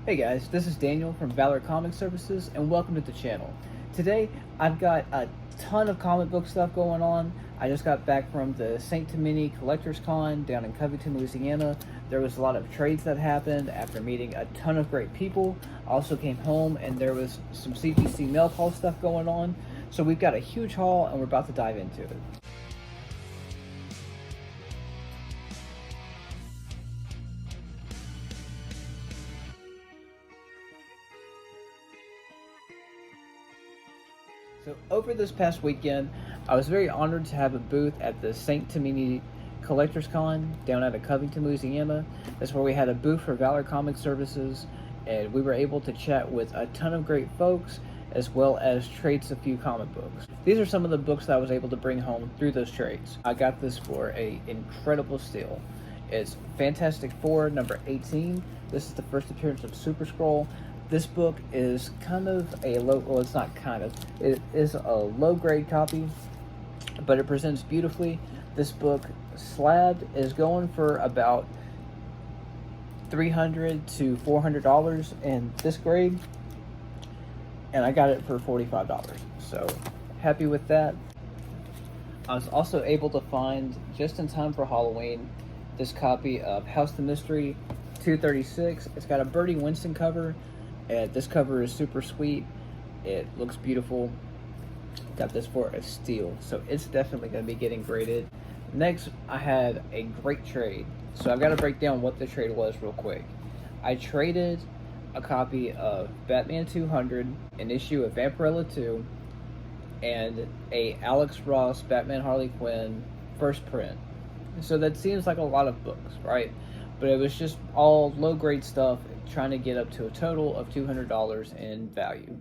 Hey guys, this is Daniel from Valor Comic Services, and welcome to the channel. Today, I've got a ton of comic book stuff going on. I just got back from the St. Tammany Collectors Con down in Covington, Louisiana. There was a lot of trades that happened after meeting a ton of great people. I also came home and there was some CGC Mail Call stuff going on. So we've got a huge haul and we're about to dive into it. So over this past weekend, I was very honored to have a booth at the St. Tammany Collectors Con down out of Covington, Louisiana. That's where we had a booth for Valor Comic Services, and we were able to chat with a ton of great folks, as well as trade a few comic books. These are some of the books that I was able to bring home through those trades. I got this for an incredible steal. It's Fantastic Four number 18. This is the first appearance of Super Skrull. This book is kind of a low, well, it's not kind of, it is a low-grade copy, but it presents beautifully. This book, slabbed, is going for about $300 to $400 in this grade, and I got it for $45, so happy with that. I was also able to find, just in time for Halloween, this copy of House of Mystery 236. It's got a Birdie Winston cover. This cover is super sweet. It looks beautiful. Got this for a steal, so it's definitely going to be getting graded. Next, I had a great trade. So I've got to break down what the trade was real quick. I traded a copy of Batman 200, an issue of Vampirella 2, and a Alex Ross Batman Harley Quinn first print. So that seems like a lot of books, right? But it was just all low-grade stuff, trying to get up to a total of $200 in value.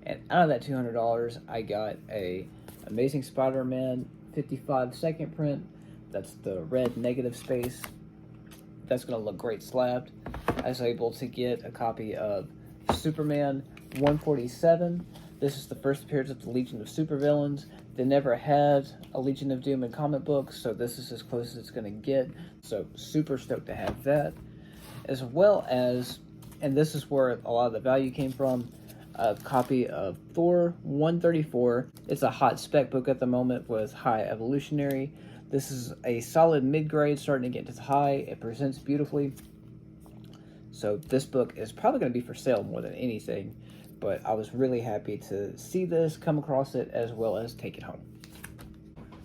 And out of that $200, I got a Amazing Spider-Man 55 second print. That's the red negative space. That's going to look great slabbed. I was able to get a copy of Superman 147. This is the first appearance of the Legion of Supervillains. They never had a Legion of Doom in comic books, so this is as close as it's going to get. So super stoked to have that. As well as, and this is where a lot of the value came from, a copy of Thor 134. It's a hot spec book at the moment with High Evolutionary. This is a solid mid-grade starting to get to the high. It presents beautifully. So this book is probably going to be for sale more than anything, but I was really happy to see this, come across it, as well as take it home.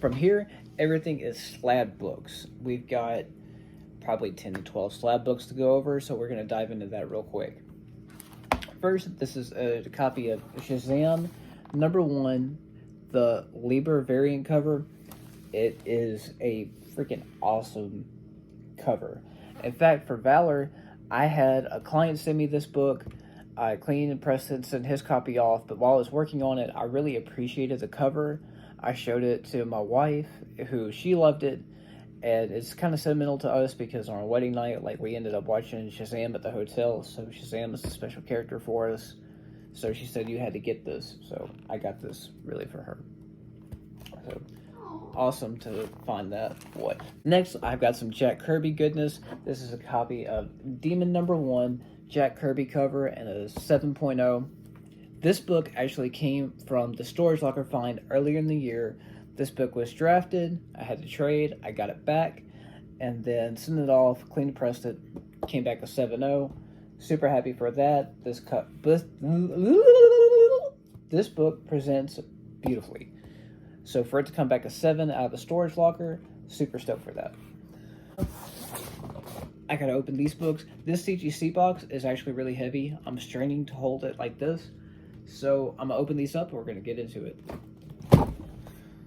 From here, everything is slab books. We've got probably 10 to 12 slab books to go over, so we're going to dive into that real quick. First, this is a copy of Shazam number 1, the Lieber variant cover. It is a freaking awesome cover. In fact, for Valor, I had a client send me this book. I cleaned and pressed it and sent his copy off, but while I was working on it, I really appreciated the cover. I showed it to my wife, who she loved it, and it's kind of sentimental to us because on our wedding night, like, we ended up watching Shazam at the hotel, so Shazam is a special character for us. So she said, you had to get this, so I got this really for her. So awesome to find that. What? Next, I've got some Jack Kirby goodness. This is a copy of Demon number 1, Jack Kirby cover, and a 7.0. This book actually came from the storage locker find earlier in the year. This book was drafted, I had to trade, I got it back, and then sent it off, clean and pressed it, came back a 7.0. Super happy for that. This book presents beautifully. So for it to come back a 7 out of the storage locker, super stoked for that. I gotta open these books. This CGC box is actually really heavy. I'm straining to hold it like this. So I'm gonna open these up and we're gonna get into it.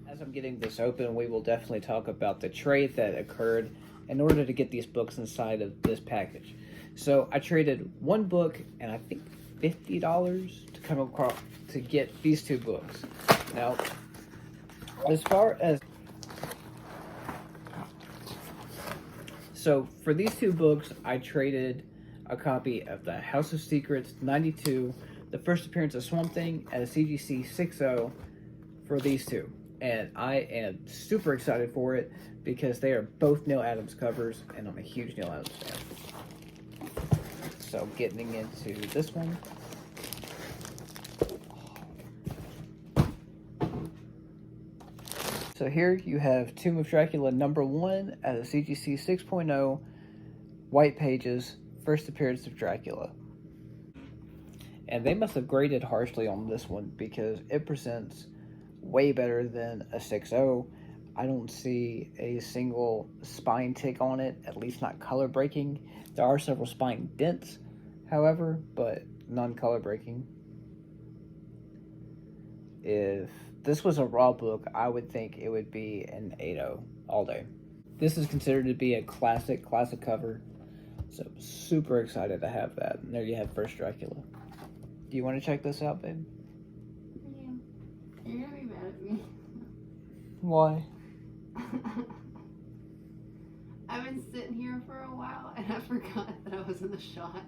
As I'm getting this open, we will definitely talk about the trade that occurred in order to get these books inside of this package. So I traded one book and I think $50 to come across to get these two books. Now, as far as, so for these two books, I traded a copy of the House of Secrets 92, the first appearance of Swamp Thing, at a CGC 6.0 for these two. And I am super excited for it because they are both Neil Adams covers, and I'm a huge Neil Adams fan. So getting into this one. So here you have Tomb of Dracula #1 at a CGC 6.0, white pages, first appearance of Dracula. And they must have graded harshly on this one because it presents way better than a 6.0. I don't see a single spine tick on it, at least not color breaking. There are several spine dents, however, but none color breaking. If this was a raw book, I would think it would be an 8.0 all day. This is considered to be a classic cover, so super excited to have that. And there you have First Dracula. Do you want to check this out, babe? Yeah. You're gonna be mad at me. Why? I've been sitting here for a while and I forgot that I was in the shot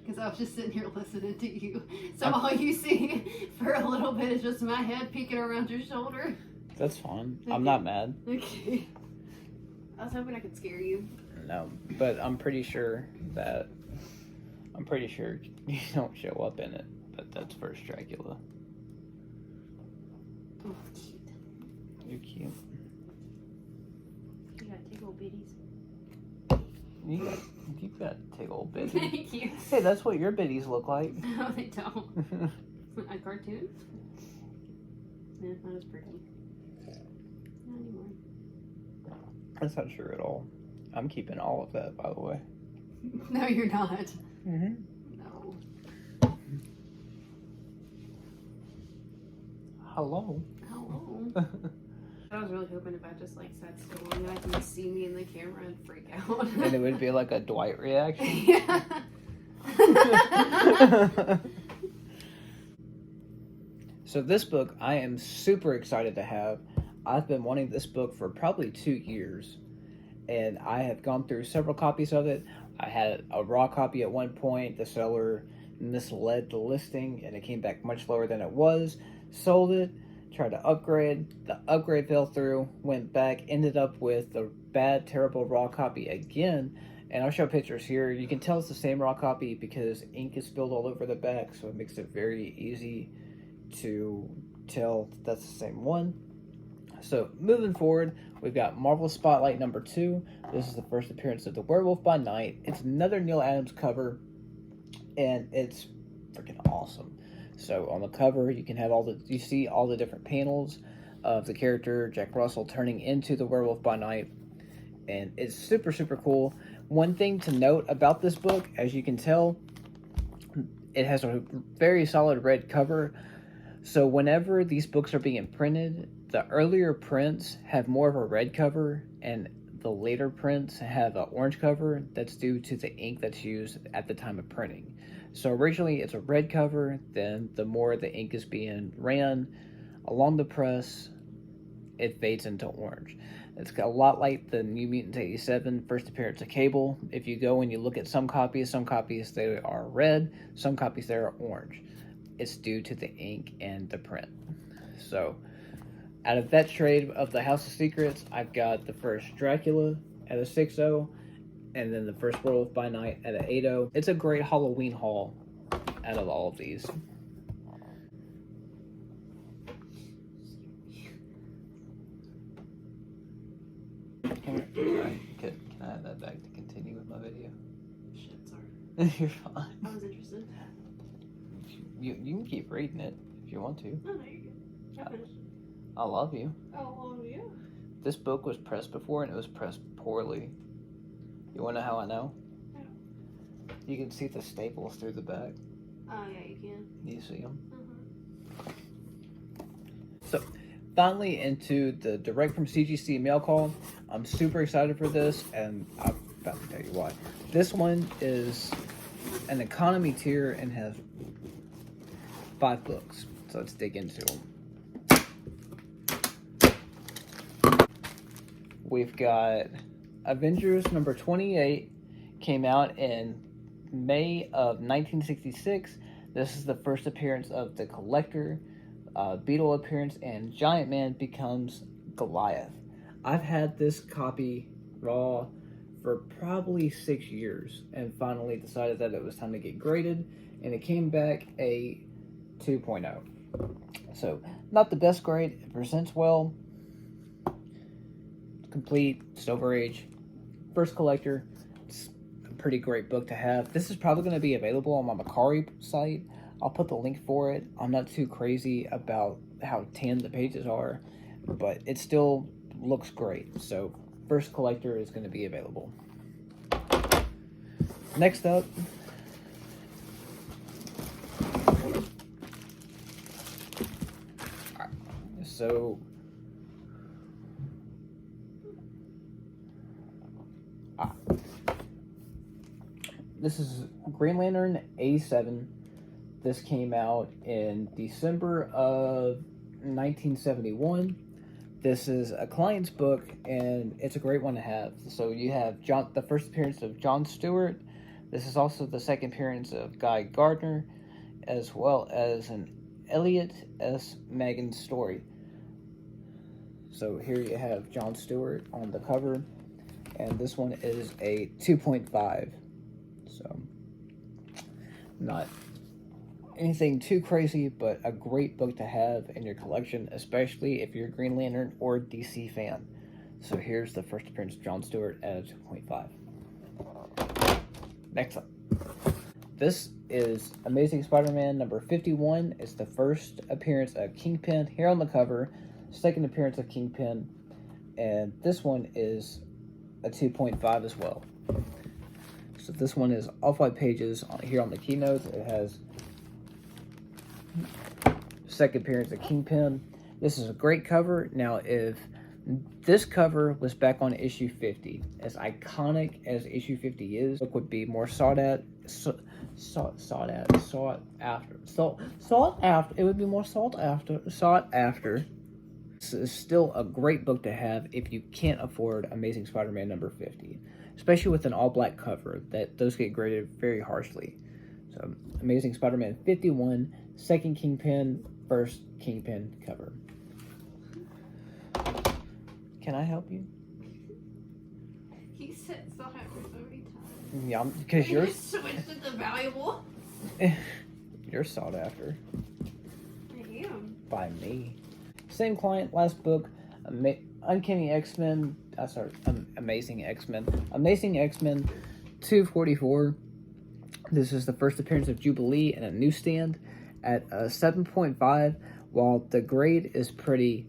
because I was just sitting here listening to you. So all you see for a little bit is just my head peeking around your shoulder. That's fine. Okay. I'm not mad. Okay. I was hoping I could scare you. No, but I'm pretty sure you don't show up in it. But that's First Dracula. Oh, cute. You're cute. You got tickle bitties. You got tickle bitties. Thank you. Hey, that's what your bitties look like. No, they don't. A cartoon? Yeah, not as pretty. Not anymore. That's not true at all. I'm keeping all of that, by the way. No, you're not. Mm-hmm. No. Hello. Hello. I was really hoping if I just like sat still long enough, you would see me in the camera and freak out. And it would be like a Dwight reaction. Yeah. So this book, I am super excited to have. I've been wanting this book for probably 2 years, and I have gone through several copies of it. I had a raw copy at one point. The seller misled the listing, and it came back much lower than it was. Sold it, tried to upgrade. The upgrade fell through, went back, ended up with the bad, terrible raw copy again. And I'll show pictures here. You can tell it's the same raw copy because ink is spilled all over the back, so it makes it very easy to tell that's the same one. So moving forward, we've got Marvel Spotlight #2. This is the first appearance of the Werewolf by Night. It's another Neil Adams cover, and it's freaking awesome. So on the cover, you can have you see all the different panels of the character Jack Russell turning into the Werewolf by Night, and it's super, super cool. One thing to note about this book, as you can tell, it has a very solid red cover. So whenever these books are being printed, the earlier prints have more of a red cover, and the later prints have an orange cover. That's due to the ink that's used at the time of printing. So originally it's a red cover, then the more the ink is being ran along the press, it fades into orange. It's got a lot like the New Mutants 87 first appearance of Cable. If you go and you look at some copies they are red, some copies they are orange. It's due to the ink and the print. So out of that trade of the House of Secrets, I've got the first Dracula at a 6.0, and then the first Werewolf by Night at an 8.0. It's a great Halloween haul out of all of these. Can I have that back to continue with my video? Shit, sorry. You're fine. I was interested. You can keep reading it if you want to. Oh, no, you're good. I finished. I love you. Oh, love you. This book was pressed before, and it was pressed poorly. You want to know how I know? No. You can see the staples through the back. Oh, yeah, you can. You see them? Uh-huh. So, finally into the direct from CGC Mail Call. I'm super excited for this, and I'm about to tell you why. This one is an economy tier and has 5 books. So let's dig into them. We've got Avengers #28, came out in May of 1966. This is the first appearance of the Collector, Beetle appearance, and Giant Man becomes Goliath. I've had this copy raw for probably 6 years and finally decided that it was time to get graded, and it came back a 2.0. So, not the best grade. It presents well. Complete, Silver Age. First collector. It's a pretty great book to have. This is probably going to be available on my Macari site. I'll put the link for it. I'm not too crazy about how tan the pages are, but it still looks great. So, first collector is going to be available. Next up, so this is Green Lantern 87. This came out in December of 1971. This is a client's book, and it's a great one to have. So you have the first appearance of John Stewart. This is also the second appearance of Guy Gardner, as well as an Elliot S. Magan story. So here you have John Stewart on the cover, and this one is a 2.5. So not anything too crazy, but a great book to have in your collection, especially if you're a Green Lantern or DC fan. So here's the first appearance of John Stewart at a 2.5. Next up, this is Amazing Spider-Man number 51. It's the first appearance of Kingpin here on the cover, second appearance of Kingpin, and this one is a 2.5 as well. So this one is off-white pages here on the keynotes. It has second appearance of Kingpin. This is a great cover. Now, if this cover was back on issue 50, as iconic as issue 50 is, it would be more sought after. It would be more sought after. This is still a great book to have if you can't afford Amazing Spider-Man number 50, especially with an all-black cover. Those get graded very harshly. So, Amazing Spider-Man 51, second Kingpin, first Kingpin cover. Can I help you? He said so happy so many times. Yeah, because you're switched it to valuable. you're sought after. I am. By me. Same client, last book, Uncanny X-Men, Amazing X-Men. Amazing X-Men 244. This is the first appearance of Jubilee in a newsstand at a 7.5, while the grade is pretty,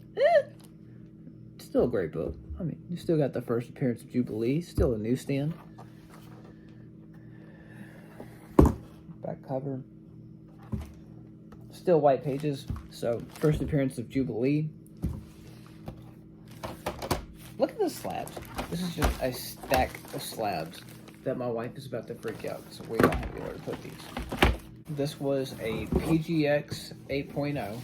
still a great book. I mean, you still got the first appearance of Jubilee, still a newsstand. Back cover. Still white pages, so first appearance of Jubilee. Look at the slabs. This is just a stack of slabs that my wife is about to freak out, so we don't have anywhere to put these. This was a PGX 8.0.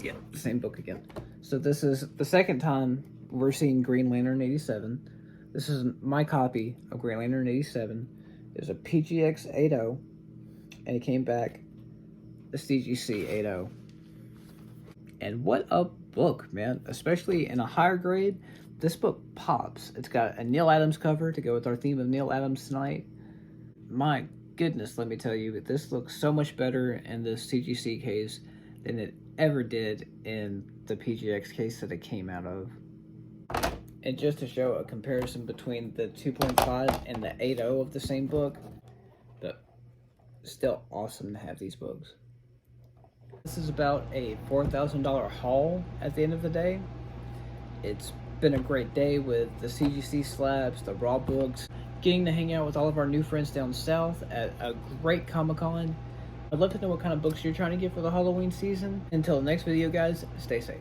Yeah, same book again. So this is the second time we're seeing Green Lantern 87. This is my copy of Green Lantern 87. There's a PGX 8.0, and it came back the CGC 8.0. And what a book, man. Especially in a higher grade, this book pops. It's got a Neil Adams cover to go with our theme of Neil Adams tonight. My goodness, let me tell you, this looks so much better in the CGC case than it ever did in the PGX case that it came out of. And just to show a comparison between the 2.5 and the 8.0 of the same book, but still awesome to have these books. This is about a $4,000 haul at the end of the day. It's been a great day with the CGC slabs, the raw books, getting to hang out with all of our new friends down south at a great Comic-Con. I'd love to know what kind of books you're trying to get for the Halloween season. Until the next video, guys, stay safe.